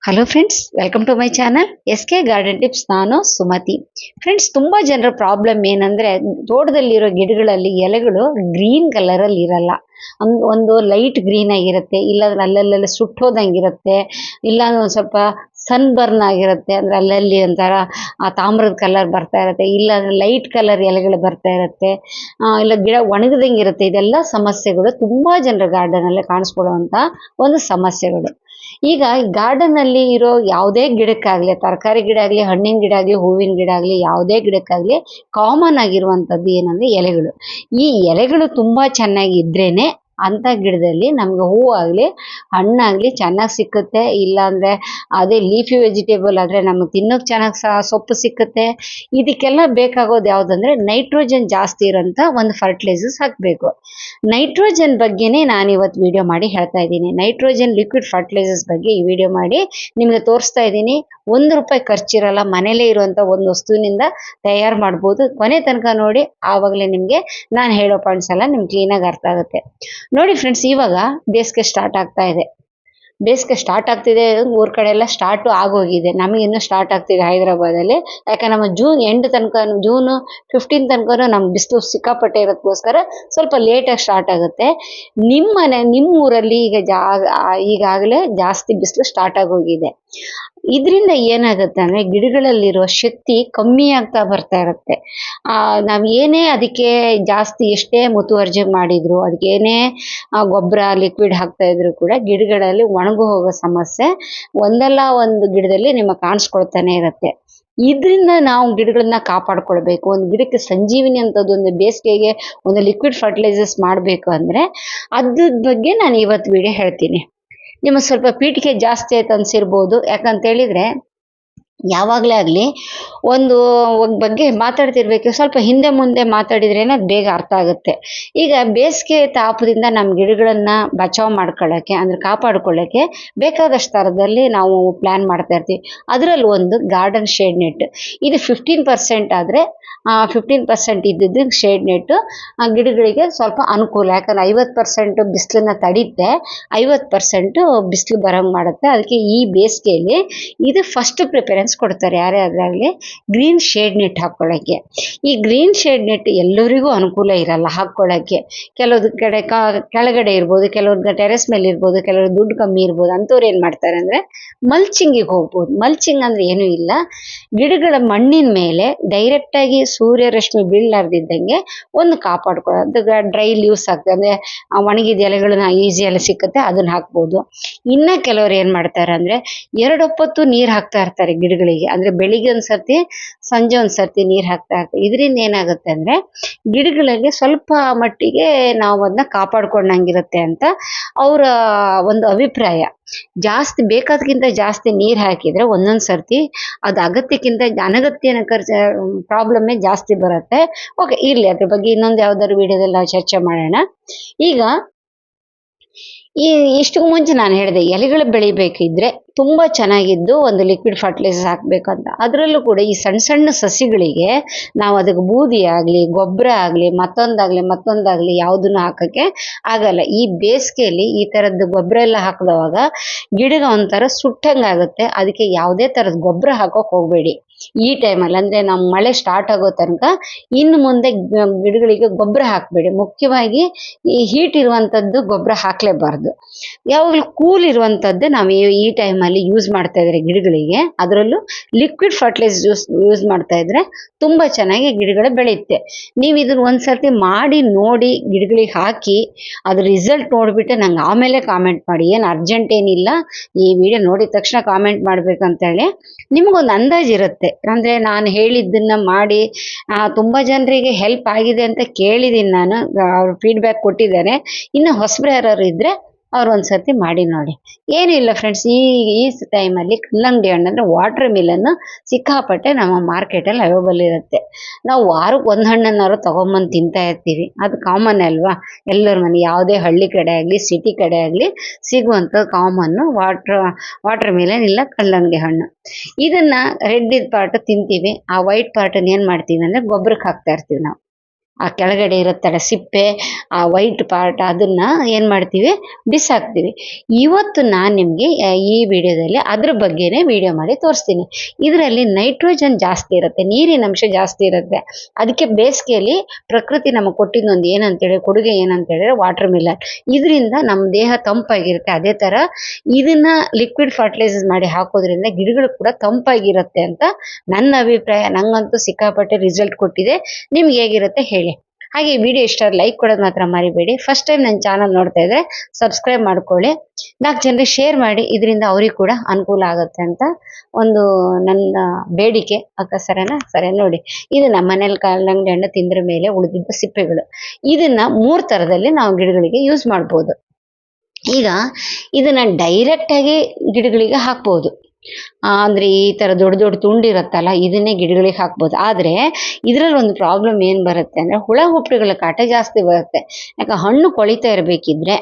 Hello friends, welcome to my channel S K garden tips. ನಾನು Sumathi. Friends, ತುಂಬ ಜನರ problem ಏನಂದರೆ, ತೋಟದಲ್ಲಿರೋ ಗಿಡಗಳಲ್ಲಿ ಎಲೆಗಳು ಗ್ರೀನ್ ಕಲರಲ್ಲಿ ಇರಲ್ಲ. ಒಂದು ಲೈಟ್ ಗ್ರೀನ್ ಆಗಿರುತ್ತೆ, ಇಲ್ಲಾಂದ್ರೆ ಅಲ್ಲಲ್ಲೆಲ್ಲ ಸುಟ್ಟೋದಂಗಿರುತ್ತೆ, ಇಲ್ಲಾಂದ್ರೆ ಒಂದು ಸ್ವಲ್ಪ ಸನ್ ಬರ್ನ್ ಆಗಿರುತ್ತೆ. ಅಂದರೆ ಅಲ್ಲಲ್ಲಿ ಒಂಥರ ಆ ತಾಮ್ರದ ಕಲರ್ ಬರ್ತಾ ಇರುತ್ತೆ, ಇಲ್ಲಾಂದ್ರೆ ಲೈಟ್ ಕಲರ್ ಎಲೆಗಳು ಬರ್ತಾ ಇರುತ್ತೆ, ಇಲ್ಲ ಗಿಡ ಒಣಗದಂಗೆ ಇರುತ್ತೆ. ಇದೆಲ್ಲ ಸಮಸ್ಯೆಗಳು ತುಂಬ ಜನರ ಗಾರ್ಡನಲ್ಲಿ ಕಾಣಿಸ್ಕೊಳ್ಳುವಂಥ ಒಂದು ಸಮಸ್ಯೆಗಳು. ಈಗ ಗಾರ್ಡನ್ ಅಲ್ಲಿ ಇರೋ ಯಾವುದೇ ಗಿಡಕ್ಕಾಗ್ಲಿ, ತರಕಾರಿ ಗಿಡ ಆಗಲಿ, ಹಣ್ಣಿನ ಗಿಡ ಆಗಲಿ, ಹೂವಿನ ಗಿಡ ಆಗಲಿ, ಯಾವುದೇ ಗಿಡಕ್ಕಾಗ್ಲಿ ಕಾಮನ್ ಆಗಿರುವಂಥದ್ದು ಏನಂದ್ರೆ ಎಲೆಗಳು. ಈ ಎಲೆಗಳು ತುಂಬಾ ಚೆನ್ನಾಗಿ ಇದ್ರೇನೆ ಅಂಥ ಗಿಡದಲ್ಲಿ ನಮ್ಗೆ ಹೂವಾಗಲಿ ಹಣ್ಣಾಗಲಿ ಚೆನ್ನಾಗಿ ಸಿಕ್ಕುತ್ತೆ. ಇಲ್ಲಾಂದರೆ ಅದೇ ಲೀಫಿ ವೆಜಿಟೇಬಲ್ ಆದರೆ ನಮಗೆ ತಿನ್ನೋಕೆ ಚೆನ್ನಾಗಿ ಸೊಪ್ಪು ಸಿಕ್ಕುತ್ತೆ. ಇದಕ್ಕೆಲ್ಲ ಬೇಕಾಗೋದು ಯಾವುದಂದ್ರೆ ನೈಟ್ರೋಜನ್ ಜಾಸ್ತಿ ಇರೋಂಥ ಒಂದು ಫರ್ಟಿಲೈಸರ್ಸ್ ಹಾಕಬೇಕು. ನೈಟ್ರೋಜನ್ ಬಗ್ಗೆನೇ ನಾನು ಇವತ್ತು ವಿಡಿಯೋ ಮಾಡಿ ಹೇಳ್ತಾ ಇದ್ದೀನಿ. ನೈಟ್ರೋಜನ್ ಲಿಕ್ವಿಡ್ ಫರ್ಟಿಲೈಸರ್ಸ್ ಬಗ್ಗೆ ಈ ವಿಡಿಯೋ ಮಾಡಿ ನಿಮಗೆ ತೋರಿಸ್ತಾ ಇದ್ದೀನಿ. ₹1 ಖರ್ಚಿರಲ್ಲ, ಮನೇಲೇ ಇರುವಂಥ ಒಂದು ವಸ್ತುವಿನಿಂದ ತಯಾರು ಮಾಡ್ಬೋದು. ಕೊನೆ ತನಕ ನೋಡಿ, ಆವಾಗಲೇ ನಿಮಗೆ ನಾನು ಹೇಳೋ ಪಾಯಿಂಟ್ಸ್ ಎಲ್ಲ ನಿಮ್ಗೆ ಕ್ಲೀನಾಗಿ ಅರ್ಥ ಆಗುತ್ತೆ. ನೋಡಿ ಫ್ರೆಂಡ್ಸ್, ಇವಾಗ ಬೇಸಿಗೆ ಸ್ಟಾರ್ಟ್ ಆಗ್ತಾ ಇದೆ. ಬೇಸಿಗೆ ಸ್ಟಾರ್ಟ್ ಆಗ್ತಿದೆ, ಊರ್ ಕಡೆ ಎಲ್ಲ ಸ್ಟಾರ್ಟು ಆಗೋಗಿದೆ. ನಮಗೆ ಇನ್ನೂ ಸ್ಟಾರ್ಟ್ ಆಗ್ತಿದೆ ಹೈದರಾಬಾದಲ್ಲಿ. ಯಾಕೆ ನಮ್ಮ ಜೂನ್ ಎಂಡ್ ತನಕ, ಜೂನ್ 15 ತನಕ ನಮ್ಗೆ ಬಿಸಿಲು ಸಿಕ್ಕಾಪಟ್ಟೆ ಇರೋದಕ್ಕೋಸ್ಕರ ಸ್ವಲ್ಪ ಲೇಟಾಗಿ ಸ್ಟಾರ್ಟ್ ಆಗುತ್ತೆ. ನಿಮ್ಮ ಊರಲ್ಲಿ ಈಗಾಗಲೇ ಜಾಸ್ತಿ ಬಿಸಿಲು ಸ್ಟಾರ್ಟ್ ಆಗೋಗಿದೆ. ಇದರಿಂದ ಏನಾಗುತ್ತೆ ಅಂದರೆ, ಗಿಡಗಳಲ್ಲಿರೋ ಶಕ್ತಿ ಕಮ್ಮಿ ಆಗ್ತಾ ಬರ್ತಾ ಇರುತ್ತೆ. ನಾವು ಏನೇ ಅದಕ್ಕೆ ಜಾಸ್ತಿ ಎಷ್ಟೇ ಮುತುವರ್ಜಿ ಮಾಡಿದ್ರು, ಅದಕ್ಕೆ ಏನೇ ಗೊಬ್ಬರ ಲಿಕ್ವಿಡ್ ಹಾಕ್ತಾ ಇದ್ರು ಕೂಡ ಗಿಡಗಳಲ್ಲಿ ಒಣಗು ಹೋಗೋ ಸಮಸ್ಯೆ ಒಂದಲ್ಲ ಒಂದು ಗಿಡದಲ್ಲಿ ನಿಮಗೆ ಕಾಣಿಸ್ಕೊಳ್ತಾನೆ ಇರುತ್ತೆ. ಇದರಿಂದ ನಾವು ಗಿಡಗಳನ್ನ ಕಾಪಾಡ್ಕೊಳ್ಬೇಕು. ಒಂದು ಗಿಡಕ್ಕೆ ಸಂಜೀವಿನಿ ಅಂತದ್ದು, ಒಂದು ಬೇಸಿಗೆಗೆ ಒಂದು ಲಿಕ್ವಿಡ್ ಫರ್ಟಿಲೈಸರ್ಸ್ ಮಾಡಬೇಕು ಅಂದರೆ ಅದ್ರ ಬಗ್ಗೆ ನಾನು ಇವತ್ತು ವಿಡಿಯೋ ಹೇಳ್ತೀನಿ. ನಿಮಗೆ ಸ್ವಲ್ಪ ಪೀಠಿಕೆ ಜಾಸ್ತಿ ಆಯ್ತು ಅನ್ಸಿರ್ಬೋದು. ಯಾಕಂತೇಳಿದರೆ, ಯಾವಾಗಲೇ ಆಗಲಿ ಒಂದು ಬಗ್ಗೆ ಮಾತಾಡ್ತಿರ್ಬೇಕು, ಸ್ವಲ್ಪ ಹಿಂದೆ ಮುಂದೆ ಮಾತಾಡಿದ್ರೇನೆ ಅದು ಬೇಗ ಅರ್ಥ ಆಗುತ್ತೆ. ಈಗ ಬೇಸಿಗೆ ತಾಪದಿಂದ ನಮ್ಮ ಗಿಡಗಳನ್ನು ಬಚಾವ್ ಮಾಡ್ಕೊಳ್ಳೋಕ್ಕೆ, ಅಂದರೆ ಕಾಪಾಡ್ಕೊಳ್ಳೋಕ್ಕೆ ಬೇಕಾದಷ್ಟು ಥರದಲ್ಲಿ ನಾವು ಪ್ಲ್ಯಾನ್ ಮಾಡ್ತಾ ಇರ್ತೀವಿ. ಅದರಲ್ಲಿ ಒಂದು ಗಾರ್ಡನ್ ಶೇಡ್ ನೆಟ್. ಇದು 15% ಆದರೆ 15% ಇದ್ದಿದ್ದು ಶೇಡ್ ನೆಟ್ಟು ಗಿಡಗಳಿಗೆ ಸ್ವಲ್ಪ ಅನುಕೂಲ. ಯಾಕಂದರೆ 50% ಬಿಸಿಲನ್ನ ತಡೆಯುತ್ತೆ, 50% ಬಿಸಿಲು ಬರೋಂಗೆ ಮಾಡುತ್ತೆ. ಅದಕ್ಕೆ ಈ ಬೇಸಿಗೆಯಲ್ಲಿ ಇದು ಫಸ್ಟ್ ಪ್ರಿಫರೆನ್ಸ್ ಕೊಡ್ತಾರೆ ಯಾರೇ ಆದ್ರಾಗಲಿ, ಗ್ರೀನ್ ಶೇಡ್ ನೆಟ್ ಹಾಕ್ಕೊಳ್ಳೋಕ್ಕೆ. ಈ ಗ್ರೀನ್ ಶೇಡ್ ನೆಟ್ ಎಲ್ಲರಿಗೂ ಅನುಕೂಲ ಇರಲ್ಲ ಹಾಕ್ಕೊಳ್ಳೋಕ್ಕೆ. ಕೆಲವ್ರ ಕಡೆ ಕೆಳಗಡೆ ಇರ್ಬೋದು, ಕೆಲವ್ರಿಗೆ ಟೆರೆಸ್ ಮೇಲೆ ಇರ್ಬೋದು, ಕೆಲವ್ರಿಗೆ ದುಡ್ಡು ಕಮ್ಮಿ ಇರ್ಬೋದು. ಅಂಥವ್ರು ಏನು ಮಾಡ್ತಾರೆ ಅಂದರೆ ಮಲ್ಚಿಂಗಿಗೆ ಹೋಗ್ಬೋದು. ಮಲ್ಚಿಂಗ್ ಅಂದರೆ ಏನೂ ಇಲ್ಲ, ಗಿಡಗಳ ಮಣ್ಣಿನ ಮೇಲೆ ಡೈರೆಕ್ಟಾಗಿ ಸೂರ್ಯರಶ್ಮಿ ಬೀಳಲಾರ್ದಿದ್ದಂಗೆ ಒಂದು ಕಾಪಾಡ್ಕೊಳ್ಳೋದು. ಡ್ರೈ ಲೀವ್ಸ್ ಹಾಕ್ತಾರೆ, ಅಂದರೆ ಒಣಗಿದ ಎಲೆಗಳನ್ನ ಈಸಿಯಲ್ಲಿ ಸಿಕ್ಕುತ್ತೆ, ಅದನ್ನು ಹಾಕ್ಬೋದು. ಇನ್ನು ಕೆಲವ್ರು ಏನು ಮಾಡ್ತಾರೆ ಅಂದರೆ 2 ಹೊತ್ತು ನೀರು ಹಾಕ್ತಾ ಇರ್ತಾರೆ ಗಿಡಗಳಿಗೆ. ಅಂದರೆ ಬೆಳಿಗ್ಗೆ ಒಂದು ಸರ್ತಿ, ಸಂಜೆ ಒಂದು ಸರ್ತಿ ನೀರು ಹಾಕ್ತಾ ಇರ್ತಾರೆ. ಇದರಿಂದ ಏನಾಗುತ್ತೆ ಅಂದರೆ ಗಿಡಗಳಿಗೆ ಸ್ವಲ್ಪ ಮಟ್ಟಿಗೆ ನಾವು ಅದನ್ನ ಕಾಪಾಡ್ಕೊಂಡಂಗಿರುತ್ತೆ ಅಂತ ಅವರ ಒಂದು ಅಭಿಪ್ರಾಯ. ಜಾಸ್ತಿ ಬೇಕಾದಕ್ಕಿಂತ ಜಾಸ್ತಿ ನೀರು ಹಾಕಿದರೆ ಒಂದೊಂದು ಸರ್ತಿ ಅದು ಅಗತ್ಯಕ್ಕಿಂತ ಅನಗತ್ಯ ಪ್ರಾಬ್ಲಮ್ಮೇ ಜಾಸ್ತಿ ಬರುತ್ತೆ. ಓಕೆ, ಇರಲಿ, ಅದ್ರ ಬಗ್ಗೆ ಇನ್ನೊಂದು ಯಾವ್ದಾದ್ರು ವಿಡಿಯೋದಲ್ಲಿ ನಾವು ಚರ್ಚೆ ಮಾಡೋಣ. ಈಗ ಇಷ್ಟಕ್ಕೂ ಮುಂಚೆ ನಾನು ಹೇಳಿದೆ, ಎಲೆಗಳು ಬೆಳಿಬೇಕಿದ್ರೆ ತುಂಬ ಚೆನ್ನಾಗಿದ್ದು ಒಂದು ಲಿಕ್ವಿಡ್ ಫರ್ಟಿಲೈಸರ್ಸ್ ಹಾಕಬೇಕಂತ. ಅದರಲ್ಲೂ ಕೂಡ ಈ ಸಣ್ಣ ಸಣ್ಣ ಸಸಿಗಳಿಗೆ ನಾವು ಅದಕ್ಕೆ ಬೂದಿ ಆಗಲಿ, ಗೊಬ್ಬರ ಆಗಲಿ, ಮತ್ತೊಂದಾಗಲಿ ಯಾವುದನ್ನು ಹಾಕೋಕ್ಕೆ ಆಗಲ್ಲ. ಈ ಬೇಸಿಗೆಯಲ್ಲಿ ಈ ಥರದ್ದು ಗೊಬ್ಬರ ಎಲ್ಲ ಹಾಕಿದವಾಗ ಗಿಡಗ ಒಂಥರ ಸುಟ್ಟಂಗಾಗುತ್ತೆ. ಅದಕ್ಕೆ ಯಾವುದೇ ಥರದ ಗೊಬ್ಬರ ಹಾಕೋಕೆ ಹೋಗಬೇಡಿ ಈ ಟೈಮಲ್ಲಿ. ಅಂದರೆ ನಮ್ಮ ಮಳೆ ಸ್ಟಾರ್ಟ್ ಆಗೋ ತನಕ ಇನ್ನು ಮುಂದೆ ಗಿಡಗಳಿಗೆ ಗೊಬ್ಬರ ಹಾಕಬೇಡಿ. ಮುಖ್ಯವಾಗಿ ಈ ಹೀಟ್ ಇರುವಂಥದ್ದು ಗೊಬ್ಬರ ಹಾಕಲೇಬಾರ್ದು. ಯಾವಾಗಲೂ ಕೂಲ್ ಇರುವಂಥದ್ದು ನಾವು ಈ ಟೈಮಲ್ಲಿ ಯೂಸ್ ಮಾಡ್ತಾ ಇದ್ರೆ ಗಿಡಗಳಿಗೆ, ಅದರಲ್ಲೂ ಲಿಕ್ವಿಡ್ ಫರ್ಟಿಲೈಸರ್ಸ್ ಯೂಸ್ ಮಾಡ್ತಾ ಇದ್ರೆ ತುಂಬ ಚೆನ್ನಾಗಿ ಗಿಡಗಳು ಬೆಳೆಯುತ್ತೆ. ನೀವು ಇದನ್ನು ಒಂದು ಸರ್ತಿ ಮಾಡಿ ನೋಡಿ, ಗಿಡಗಳಿಗೆ ಹಾಕಿ ಅದ್ರ ರಿಸಲ್ಟ್ ನೋಡಿಬಿಟ್ಟು ನಂಗೆ ಆಮೇಲೆ ಕಾಮೆಂಟ್ ಮಾಡಿ. ಏನು ಅರ್ಜೆಂಟ್ ಏನಿಲ್ಲ, ಈ ವಿಡಿಯೋ ನೋಡಿದ ತಕ್ಷಣ ಕಾಮೆಂಟ್ ಮಾಡಬೇಕಂತೇಳಿ ನಿಮಗೊಂದು ಅಂದಾಜು ಇರುತ್ತೆ. ಅಂದರೆ ನಾನು ಹೇಳಿದ್ದನ್ನು ಮಾಡಿ ತುಂಬ ಜನರಿಗೆ ಹೆಲ್ಪ್ ಆಗಿದೆ ಅಂತ ಕೇಳಿದ್ದೀನಿ ನಾನು, ಅವ್ರು ಫೀಡ್ಬ್ಯಾಕ್ ಕೊಟ್ಟಿದ್ದಾರೆ. ಇನ್ನು ಹೊಸಬ್ರು ಯಾರು ಇದ್ದರೆ ಅವ್ರು ಒಂದು ಸರ್ತಿ ಮಾಡಿ ನೋಡಿ. ಏನಿಲ್ಲ ಫ್ರೆಂಡ್ಸ್, ಈ ಟೈಮಲ್ಲಿ ಕಲ್ಲಂಗಡಿ ಹಣ್ಣು ಅಂದರೆ ವಾಟರ್ ಮಿಲನ್ನು ಸಿಕ್ಕಾಪಟ್ಟೆ ನಮ್ಮ ಮಾರ್ಕೆಟಲ್ಲಿ ಅವೈಲೇಬಲ್ ಇರುತ್ತೆ. ನಾವು ವಾರಕ್ಕೆ ಒಂದು ಹಣ್ಣನ್ನಾರು ತೊಗೊಂಬಂದು ತಿಂತಾ ಇರ್ತೀವಿ, ಅದು ಕಾಮನ್ ಅಲ್ವಾ ಎಲ್ಲರ ಮನೆ. ಯಾವುದೇ ಹಳ್ಳಿ ಕಡೆ ಆಗಲಿ ಸಿಟಿ ಕಡೆ ಆಗಲಿ ಸಿಗುವಂಥ ಕಾಮನ್ನು ವಾಟರ್ ಮಿಲನ್ ಇಲ್ಲ ಕಲ್ಲಂಗಡಿ ಹಣ್ಣು. ಇದನ್ನು ರೆಡ್ ಪಾರ್ಟ್ ತಿಂತೀವಿ, ಆ ವೈಟ್ ಪಾರ್ಟನ್ನು ಏನು ಮಾಡ್ತೀವಿ ಅಂದರೆ ಗೊಬ್ಬರಕ್ಕೆ ಹಾಕ್ತಾ ಇರ್ತೀವಿ ನಾವು. ಆ ಕೆಳಗಡೆ ಇರುತ್ತಲ್ಲ ಸಿಪ್ಪೆ, ಆ ವೈಟ್ ಪಾರ್ಟ್, ಅದನ್ನು ಏನು ಮಾಡ್ತೀವಿ, ಬಿಸಾಕ್ತೀವಿ. ಇವತ್ತು ನಾನು ನಿಮಗೆ ಈ ವಿಡಿಯೋದಲ್ಲಿ ಅದ್ರ ಬಗ್ಗೆನೇ ವಿಡಿಯೋ ಮಾಡಿ ತೋರಿಸ್ತೀನಿ. ಇದರಲ್ಲಿ ನೈಟ್ರೋಜನ್ ಜಾಸ್ತಿ ಇರುತ್ತೆ, ನೀರಿನ ಅಂಶ ಜಾಸ್ತಿ ಇರುತ್ತೆ. ಅದಕ್ಕೆ ಬೇಸಿಗೆಯಲ್ಲಿ ಪ್ರಕೃತಿ ನಮಗೆ ಕೊಟ್ಟಿದ್ದೊಂದು ಏನಂತೇಳಿ ಕೊಡುಗೆ ಏನಂತೇಳಿದ್ರೆ ವಾಟರ್ ಮಿಲನ್. ಇದರಿಂದ ನಮ್ಮ ದೇಹ ತಂಪಾಗಿರುತ್ತೆ. ಅದೇ ಥರ ಇದನ್ನ ಲಿಕ್ವಿಡ್ ಫರ್ಟಿಲೈಸರ್ ಮಾಡಿ ಹಾಕೋದ್ರಿಂದ ಗಿಡಗಳು ಕೂಡ ತಂಪಾಗಿರುತ್ತೆ ಅಂತ ನನ್ನ ಅಭಿಪ್ರಾಯ. ನಂಗಂತೂ ಸಿಕ್ಕಾಪಟ್ಟೆ ರಿಸಲ್ಟ್ ಕೊಟ್ಟಿದೆ. ನಿಮ್ಗೆ ಹೇಗಿರುತ್ತೆ ಹೇಳಿ. ಹಾಗೆ ಈ ವಿಡಿಯೋ ಇಷ್ಟ ಲೈಕ್ ಕೊಡೋದು ಮಾತ್ರ ಮರಿಬೇಡಿ. ಫಸ್ಟ್ ಟೈಮ್ ನನ್ನ ಚಾನಲ್ ನೋಡ್ತಾ ಇದ್ರೆ ಸಬ್ಸ್ಕ್ರೈಬ್ ಮಾಡ್ಕೊಳ್ಳಿ. 4 ಜನರಿಗೆ ಶೇರ್ ಮಾಡಿ, ಇದರಿಂದ ಅವ್ರಿಗೆ ಕೂಡ ಅನುಕೂಲ ಆಗುತ್ತೆ ಅಂತ ಒಂದು ನನ್ನ ಬೇಡಿಕೆ. ಅಕ್ಕ ಸರಿನಾ? ಸರಿ ನೋಡಿ, ಇದು ನಮ್ಮ ಮನೇಲಿ ಕಲ್ಲಂಗಡಿ ಹಣ್ಣು ತಿಂದ್ರ ಮೇಲೆ ಉಳಿದಿದ್ದ ಸಿಪ್ಪೆಗಳು. ಇದನ್ನ 3 ಥರದಲ್ಲಿ ನಾವು ಗಿಡಗಳಿಗೆ ಯೂಸ್ ಮಾಡ್ಬೋದು. ಈಗ ಇದನ್ನ ಡೈರೆಕ್ಟ್ ಆಗಿ ಗಿಡಗಳಿಗೆ ಹಾಕ್ಬೋದು. ಅಂದ್ರೆ ಈ ತರ ದೊಡ್ಡ ದೊಡ್ಡ ತುಂಡಿರುತ್ತಲ್ಲ, ಇದನ್ನೇ ಗಿಡಗಳಿಗೆ ಹಾಕ್ಬೋದು. ಆದ್ರೆ ಇದ್ರಲ್ಲಿ ಒಂದು ಪ್ರಾಬ್ಲಮ್ ಏನ್ ಬರುತ್ತೆ ಅಂದ್ರೆ ಹುಳ ಹುಪ್ಪಟೆಗಳ ಕಾಟ ಜಾಸ್ತಿ ಬರುತ್ತೆ. ಯಾಕೆ ಹಣ್ಣು ಕೊಳಿತಾ ಇರಬೇಕಿದ್ರೆ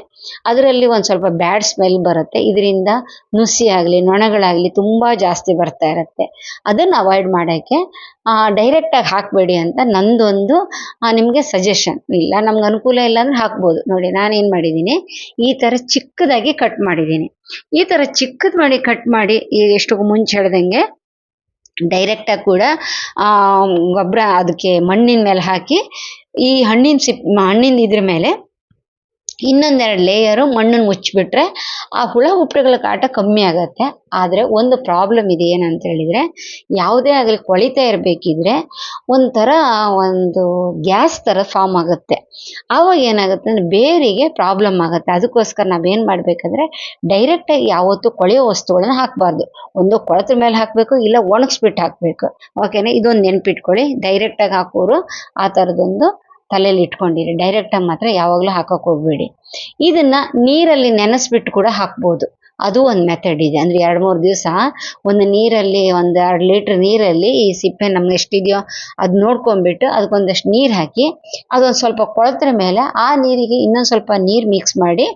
ಅದರಲ್ಲಿ ಒಂದು ಸ್ವಲ್ಪ ಬ್ಯಾಡ್ ಸ್ಮೆಲ್ ಬರುತ್ತೆ. ಇದರಿಂದ ನುಸಿ ಆಗಲಿ ನೊಣಗಳಾಗಲಿ ತುಂಬಾ ಜಾಸ್ತಿ ಬರ್ತಾ ಇರುತ್ತೆ. ಅದನ್ನು ಅವಾಯ್ಡ್ ಮಾಡೋಕ್ಕೆ ಡೈರೆಕ್ಟಾಗಿ ಹಾಕಬೇಡಿ ಅಂತ ನಂದೊಂದು ನಿಮಗೆ ಸಜೆಷನ್. ಇಲ್ಲ ನಮ್ಗೆ ಅನುಕೂಲ ಇಲ್ಲ ಅಂದ್ರೆ ಹಾಕ್ಬೋದು. ನೋಡಿ ನಾನೇನು ಮಾಡಿದ್ದೀನಿ, ಈ ಥರ ಚಿಕ್ಕದಾಗಿ ಕಟ್ ಮಾಡಿದ್ದೀನಿ. ಈ ಥರ ಚಿಕ್ಕದು ಮಾಡಿ ಕಟ್ ಮಾಡಿ, ಈಗ ಎಷ್ಟು ಮುಂಚೆ ಹೇಳ್ದಂಗೆ ಡೈರೆಕ್ಟಾಗಿ ಕೂಡ ಗೊಬ್ಬರ ಅದಕ್ಕೆ ಮಣ್ಣಿನ ಮೇಲೆ ಹಾಕಿ, ಈ ಹಣ್ಣಿನ ಇದ್ರ ಮೇಲೆ ಇನ್ನೊಂದೆರಡು ಲೇಯರು ಮಣ್ಣನ್ನು ಮುಚ್ಚಿಬಿಟ್ರೆ ಆ ಹುಳ ಹುಪ್ಪಟೆಗಳ ಕಾಟ ಕಮ್ಮಿ ಆಗುತ್ತೆ. ಆದರೆ ಒಂದು ಪ್ರಾಬ್ಲಮ್ ಇದೆ, ಏನಂತ ಹೇಳಿದರೆ ಯಾವುದೇ ಆಗಲಿ ಕೊಳಿತಾ ಇರಬೇಕಿದ್ರೆ ಒಂಥರ ಒಂದು ಗ್ಯಾಸ್ ಥರ ಫಾರ್ಮ್ ಆಗುತ್ತೆ. ಆವಾಗ ಏನಾಗುತ್ತೆ ಅಂದರೆ ಬೇರಿಗೆ ಪ್ರಾಬ್ಲಮ್ ಆಗುತ್ತೆ. ಅದಕ್ಕೋಸ್ಕರ ನಾವೇನು ಮಾಡಬೇಕಂದ್ರೆ ಡೈರೆಕ್ಟಾಗಿ ಯಾವತ್ತೂ ಕೊಳೆಯೋ ವಸ್ತುಗಳನ್ನ ಹಾಕಬಾರ್ದು. ಒಂದು ಕೊಳೆತ ಮೇಲೆ ಹಾಕಬೇಕು, ಇಲ್ಲ ಒಣಗಿಸ್ಬಿಟ್ಟು ಹಾಕಬೇಕು. ಓಕೆನಾ? ಇದೊಂದು ನೆನ್ಪಿಟ್ಕೊಳ್ಳಿ. ಡೈರೆಕ್ಟಾಗಿ ಹಾಕೋರು ಆ ಥರದೊಂದು ತಲೆಯಲ್ಲಿ ಇಟ್ಕೊಂಡಿರಿ. ಡೈರೆಕ್ಟಾಗಿ ಮಾತ್ರ ಯಾವಾಗಲೂ ಹಾಕೋಕೆ ಹೋಗ್ಬೇಡಿ. ಇದನ್ನ ನೀರಲ್ಲಿ ನೆನೆಸ್ಬಿಟ್ಟು ಕೂಡ ಹಾಕ್ಬೋದು. ಅದು ಒಂದು ಮೆಥಡ್ ಇದೆ. ಅಂದರೆ 2-3 ದಿವಸ ಒಂದು ನೀರಲ್ಲಿ, 1-2 ಲೀಟ್ರ್ ನೀರಲ್ಲಿ ಈ ಸಿಪ್ಪೆ ನಮ್ಗೆ ಎಷ್ಟಿದೆಯೋ ಅದು ನೋಡ್ಕೊಂಡ್ಬಿಟ್ಟು ಅದಕ್ಕೊಂದಷ್ಟು ನೀರು ಹಾಕಿ, ಅದೊಂದು ಸ್ವಲ್ಪ ಕೊಳೆತ್ರ ಮೇಲೆ ಆ ನೀರಿಗೆ ಇನ್ನೊಂದು ಸ್ವಲ್ಪ ನೀರು ಮಿಕ್ಸ್ ಮಾಡಿ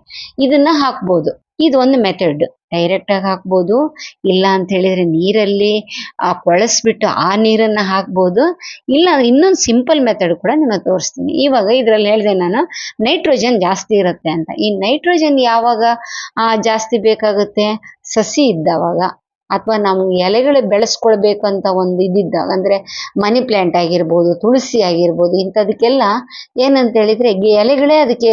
ಇದನ್ನ ಹಾಕ್ಬೋದು. ಇದು ಒಂದು ಮೆಥಡ್. ಡೈರೆಕ್ಟಾಗಿ ಹಾಕ್ಬೋದು, ಇಲ್ಲ ಅಂತ ಹೇಳಿದರೆ ನೀರಲ್ಲಿ ಕೊಳೆಸ್ಬಿಟ್ಟು ಆ ನೀರನ್ನು ಹಾಕ್ಬೋದು. ಇಲ್ಲ ಇನ್ನೊಂದು ಸಿಂಪಲ್ ಮೆಥಡ್ ಕೂಡ ನಿಮಗೆ ತೋರಿಸ್ತೀನಿ. ಇವಾಗ ಇದರಲ್ಲಿ ಹೇಳಿದೆ ನಾನು ನೈಟ್ರೋಜನ್ ಜಾಸ್ತಿ ಇರುತ್ತೆ ಅಂತ. ಈ ನೈಟ್ರೋಜನ್ ಯಾವಾಗ ಜಾಸ್ತಿ ಬೇಕಾಗುತ್ತೆ? ಸಸಿ ಇದ್ದವಾಗ, ಅಥವಾ ನಾವು ಎಲೆಗಳು ಬೆಳೆಸ್ಕೊಳ್ಬೇಕು ಅಂತ ಒಂದು ಇದ್ದಿದ್ದಾಗ, ಅಂದರೆ ಮನಿ ಪ್ಲ್ಯಾಂಟ್ ಆಗಿರ್ಬೋದು, ತುಳಸಿ ಆಗಿರ್ಬೋದು, ಇಂಥದಕ್ಕೆಲ್ಲ ಏನಂತ ಹೇಳಿದರೆ ಎಲೆಗಳೇ ಅದಕ್ಕೆ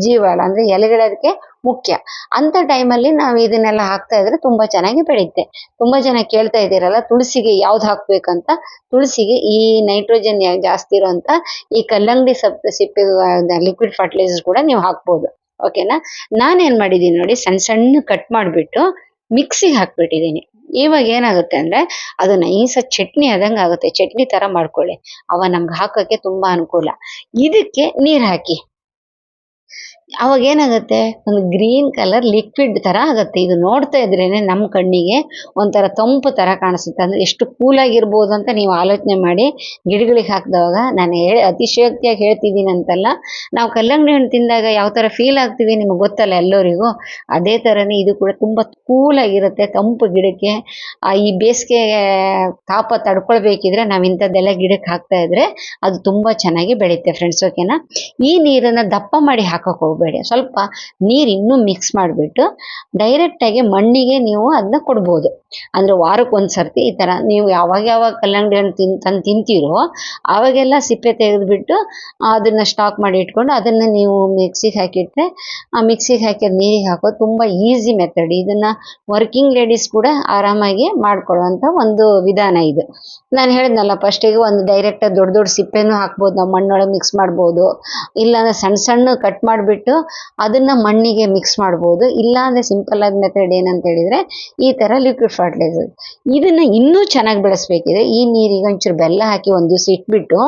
ಜೀವಾಳ, ಅಂದರೆ ಎಲೆಗಳೇ ಅದಕ್ಕೆ ಮುಖ್ಯ. ಅಂಥ ಟೈಮಲ್ಲಿ ನಾವು ಇದನ್ನೆಲ್ಲ ಹಾಕ್ತಾ ಇದ್ರೆ ತುಂಬ ಚೆನ್ನಾಗಿ ಬೆಳೆಯುತ್ತೆ. ತುಂಬ ಜನ ಕೇಳ್ತಾ ಇದ್ದೀರಲ್ಲ ತುಳಸಿಗೆ ಯಾವ್ದು ಹಾಕ್ಬೇಕಂತ. ತುಳಸಿಗೆ ಈ ನೈಟ್ರೋಜನ್ ಜಾಸ್ತಿ ಇರೋಂಥ ಈ ಕಲ್ಲಂಗಡಿ ಸಿಪ್ಪೆ ಲಿಕ್ವಿಡ್ ಫರ್ಟಿಲೈಸರ್ ಕೂಡ ನೀವು ಹಾಕ್ಬೋದು. ಓಕೆನಾ? ನಾನೇನು ಮಾಡಿದ್ದೀನಿ ನೋಡಿ, ಸಣ್ಣ ಸಣ್ಣ ಕಟ್ ಮಾಡಿಬಿಟ್ಟು ಮಿಕ್ಸಿಗೆ ಹಾಕ್ಬಿಟ್ಟಿದ್ದೀನಿ. ಇವಾಗ ಏನಾಗುತ್ತೆ ಅಂದರೆ ಅದು ನೈಸಾಗಿ ಚಟ್ನಿ ಆದಂಗೆ ಆಗುತ್ತೆ. ಚಟ್ನಿ ಥರ ಮಾಡ್ಕೊಳ್ಳಿ, ಅವ ನಮ್ಗೆ ಹಾಕೋಕ್ಕೆ ತುಂಬ ಅನುಕೂಲ. ಇದಕ್ಕೆ ನೀರು ಹಾಕಿ, ಅವಾಗ ಏನಾಗುತ್ತೆ, ಒಂದು ಗ್ರೀನ್ ಕಲರ್ ಲಿಕ್ವಿಡ್ ಥರ ಆಗುತ್ತೆ. ಇದು ನೋಡ್ತಾ ಇದ್ರೇನೆ ನಮ್ಮ ಕಣ್ಣಿಗೆ ಒಂಥರ ತಂಪು ಥರ ಕಾಣಿಸುತ್ತೆ. ಅಂದರೆ ಎಷ್ಟು ಕೂಲಾಗಿರ್ಬೋದು ಅಂತ ನೀವು ಆಲೋಚನೆ ಮಾಡಿ ಗಿಡಗಳಿಗೆ ಹಾಕಿದವಾಗ. ನಾನು ಅತಿಶಯೋಕ್ತಿಯಾಗಿ ಹೇಳ್ತಿದ್ದೀನಿ ಅಂತಲ್ಲ, ನಾವು ಕಲ್ಲಂಗಡಿ ಹಣ್ಣು ತಿಂದಾಗ ಯಾವ ಥರ ಫೀಲ್ ಆಗ್ತೀವಿ ನಿಮಗೆ ಗೊತ್ತಲ್ಲ ಎಲ್ಲರಿಗೂ. ಅದೇ ಥರನೇ ಇದು ಕೂಡ ತುಂಬ ಕೂಲಾಗಿರುತ್ತೆ, ತಂಪು ಗಿಡಕ್ಕೆ. ಈ ಬೇಸಿಗೆ ತಾಪ ತಡ್ಕೊಳ್ಬೇಕಿದ್ರೆ ನಾವು ಇಂಥದ್ದೆಲ್ಲ ಗಿಡಕ್ಕೆ ಹಾಕ್ತಾ ಇದ್ರೆ ಅದು ತುಂಬ ಚೆನ್ನಾಗಿ ಬೆಳೆಯುತ್ತೆ ಫ್ರೆಂಡ್ಸ್. ಓಕೆನಾ? ಈ ನೀರನ್ನು ದಪ್ಪ ಮಾಡಿ ಹಾಕೋಕೆ ಹೋಗ್ಬೇಡಿ. ಸ್ವಲ್ಪ ನೀರು ಇನ್ನೂ ಮಿಕ್ಸ್ ಮಾಡಿಬಿಟ್ಟು ಡೈರೆಕ್ಟಾಗಿ ಮಣ್ಣಿಗೆ ನೀವು ಅದನ್ನ ಕೊಡ್ಬೋದು. ಅಂದರೆ ವಾರಕ್ಕೊಂದು ಸರ್ತಿ ಈ ಥರ ನೀವು ಯಾವಾಗ ಕಲ್ಲಂಗಡಿ ಹಣ್ಣು ತಂದು ತಿಂತೀರೋ ಆವಾಗೆಲ್ಲ ಸಿಪ್ಪೆ ತೆಗೆದುಬಿಟ್ಟು ಅದನ್ನು ಸ್ಟಾಕ್ ಮಾಡಿ ಇಟ್ಕೊಂಡು ಅದನ್ನು ನೀವು ಮಿಕ್ಸಿಗೆ ಹಾಕಿಟ್ರೆ, ಆ ಮಿಕ್ಸಿಗೆ ಹಾಕಿ ಅದು ನೀರಿಗೆ ಹಾಕೋದು ತುಂಬ ಈಸಿ ಮೆಥಡ್. ಇದನ್ನು ವರ್ಕಿಂಗ್ ಲೇಡೀಸ್ ಕೂಡ ಆರಾಮಾಗಿ ಮಾಡ್ಕೊಳ್ಳುವಂಥ ಒಂದು ವಿಧಾನ ಇದು. ನಾನು ಹೇಳಿದ್ನಲ್ಲ ಫಸ್ಟಿಗೆ, ಒಂದು ಡೈರೆಕ್ಟಾಗಿ ದೊಡ್ಡ ದೊಡ್ಡ ಸಿಪ್ಪೆನೂ ಹಾಕ್ಬೋದು, ನಾವು ಮಣ್ಣೊಳಗೆ ಮಿಕ್ಸ್ ಮಾಡ್ಬೋದು. ಇಲ್ಲಾಂದರೆ ಸಣ್ಣ ಸಣ್ಣ ಕಟ್ ಮಾಡಿಬಿಟ್ಟು ಅದನ್ನು ಮಣ್ಣಿಗೆ ಮಿಕ್ಸ್ ಮಾಡ್ಬೋದು. ಇಲ್ಲಾಂದರೆ ಸಿಂಪಲ್ ಆದ ಮೆಥಡ್ ಏನಂತ ಹೇಳಿದರೆ ಈ ಥರ ಲಿಕ್ವಿಡ್ ಫರ್ಟಿಲೈಸರ್. ಇದನ್ನು ಇನ್ನೂ ಚೆನ್ನಾಗಿ ಬೆಳೆಸ್ಬೇಕಿದ್ರೆ ಈ ನೀರಿಗೆ ಒಂಚೂರು ಬೆಲ್ಲ ಹಾಕಿ ಒಂದು ದಿವಸ ಇಟ್ಬಿಟ್ಟು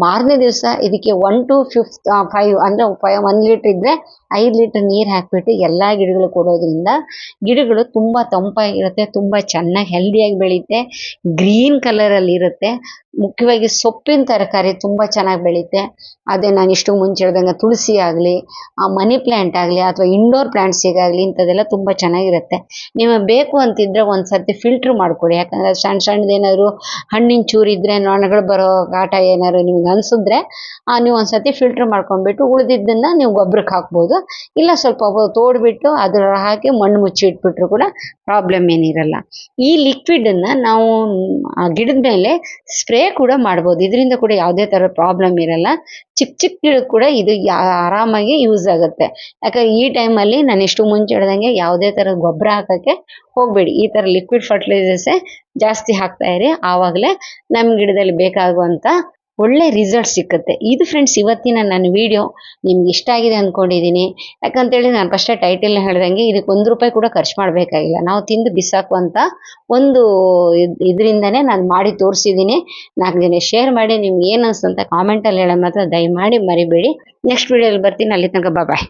ಮಾರನೇ ದಿವಸ ಇದಕ್ಕೆ 1 to 5 ಅಂದರೆ 1 ಲೀಟ್ರ್ ಇದ್ದರೆ 5 ಲೀಟರ್ ನೀರು ಹಾಕಿಬಿಟ್ಟು ಎಲ್ಲ ಗಿಡಗಳು ಕೊಡೋದ್ರಿಂದ ಗಿಡಗಳು ತುಂಬ ತಂಪಾಗಿರುತ್ತೆ, ತುಂಬ ಚೆನ್ನಾಗಿ ಹೆಲ್ದಿಯಾಗಿ ಬೆಳೆಯುತ್ತೆ, ಗ್ರೀನ್ ಕಲರಲ್ಲಿ ಇರುತ್ತೆ. ಮುಖ್ಯವಾಗಿ ಸೊಪ್ಪಿನ ತರಕಾರಿ ತುಂಬ ಚೆನ್ನಾಗಿ ಬೆಳೆಯುತ್ತೆ. ಅದೇ ನಾನು ಇಷ್ಟು ಮುಂಚೆ ಹೇಳ್ದಂಗೆ ತುಳಸಿ ಆಗಲಿ, ಮನಿ ಪ್ಲ್ಯಾಂಟ್ ಆಗಲಿ ಅಥವಾ ಇಂಡೋರ್ ಪ್ಲ್ಯಾಂಟ್ಸಿಗಾಗಲಿ ಇಂಥದ್ದೆಲ್ಲ ತುಂಬ ಚೆನ್ನಾಗಿರುತ್ತೆ. ನಿಮಗೆ ಬೇಕು ಅಂತಿದ್ರೆ ಒಂದು ಸರ್ತಿ ಫಿಲ್ಟ್ರ್ ಮಾಡ್ಕೊಳ್ಳಿ. ಯಾಕಂದರೆ ಸಣ್ಣದೇನಾದ್ರು ಹಣ್ಣಿನ ಚೂರಿದ್ರೆ ನೊಣಗಳು ಬರೋ ಕಾಟ ಏನಾದ್ರು ನಿಮ್ಗೆ ಅನಿಸಿದ್ರೆ ನೀವು ಒಂದು ಸರ್ತಿ ಫಿಲ್ಟ್ರ್ ಮಾಡ್ಕೊಂಡ್ಬಿಟ್ಟು ಉಳಿದಿದ್ದನ್ನು ನೀವು ಗೊಬ್ಬರಕ್ಕೆ ಹಾಕ್ಬೋದು. ಇಲ್ಲ ಸ್ವಲ್ಪ ತೋಡ್ಬಿಟ್ಟು ಅದ್ರೊಳಗೆ ಹಾಕಿ ಮಣ್ಣು ಮುಚ್ಚಿ ಇಟ್ಬಿಟ್ರು ಕೂಡ ಪ್ರಾಬ್ಲಮ್ ಏನಿರಲ್ಲ. ಈ ಲಿಕ್ವಿಡನ್ನು ನಾವು ಆ ಗಿಡದ ಮೇಲೆ ಸ್ಪ್ರೇ ಕೂಡ ಮಾಡ್ಬೋದು. ಇದರಿಂದ ಕೂಡ ಯಾವುದೇ ಥರ ಪ್ರಾಬ್ಲಮ್ ಇರಲ್ಲ. ಚಿಕ್ಕ ಗಿಡಕ್ಕೆ ಕೂಡ ಇದು ಆರಾಮಾಗಿ ಯೂಸ್ ಆಗುತ್ತೆ. ಯಾಕಂದ್ರೆ ಈ ಟೈಮಲ್ಲಿ ನಾನು ಇಷ್ಟು ಮುಂಚೆ ಹೇಳ್ದಂಗೆ ಯಾವುದೇ ಥರದ ಗೊಬ್ಬರ ಹಾಕೋಕ್ಕೆ ಹೋಗಬೇಡಿ. ಈ ಥರ ಲಿಕ್ವಿಡ್ ಫರ್ಟಿಲೈಸರ್ಸೇ ಜಾಸ್ತಿ ಹಾಕ್ತಾ ಇರಿ. ಆವಾಗಲೇ ನಮ್ಮ ಗಿಡದಲ್ಲಿ ಬೇಕಾಗುವಂಥ ಒಳ್ಳೆ ರಿಸಲ್ಟ್ ಸಿಕ್ಕುತ್ತೆ. ಇದು ಫ್ರೆಂಡ್ಸ್ ಇವತ್ತಿನ ನನ್ನ ವಿಡಿಯೋ ನಿಮ್ಗೆ ಇಷ್ಟ ಆಗಿದೆ ಅಂದ್ಕೊಂಡಿದ್ದೀನಿ. ಯಾಕಂತೇಳಿ ನಾನು ಫಸ್ಟೇ ಟೈಟಲ್ನ ಹೇಳ್ದಂಗೆ ಇದಕ್ಕೆ ₹1 ಕೂಡ ಖರ್ಚು ಮಾಡಬೇಕಾಗಿಲ್ಲ. ನಾವು ತಿಂದು ಬಿಸಾಕುವಂಥ ಒಂದು ಇದರಿಂದನೇ ನಾನು ಮಾಡಿ ತೋರಿಸಿದ್ದೀನಿ. 4 ಜನ ಶೇರ್ ಮಾಡಿ ನಿಮ್ಗೆ ಏನು ಅನಿಸ್ತು ಅಂತ ಕಾಮೆಂಟಲ್ಲಿ ಹೇಳೋದು ಮಾತ್ರ ದಯಮಾಡಿ ಮರಿಬೇಡಿ. ನೆಕ್ಸ್ಟ್ ವಿಡಿಯೋದಲ್ಲಿ ಬರ್ತೀನಿ. ಅಲ್ಲಿ ತನಕ ಬಾಯ್.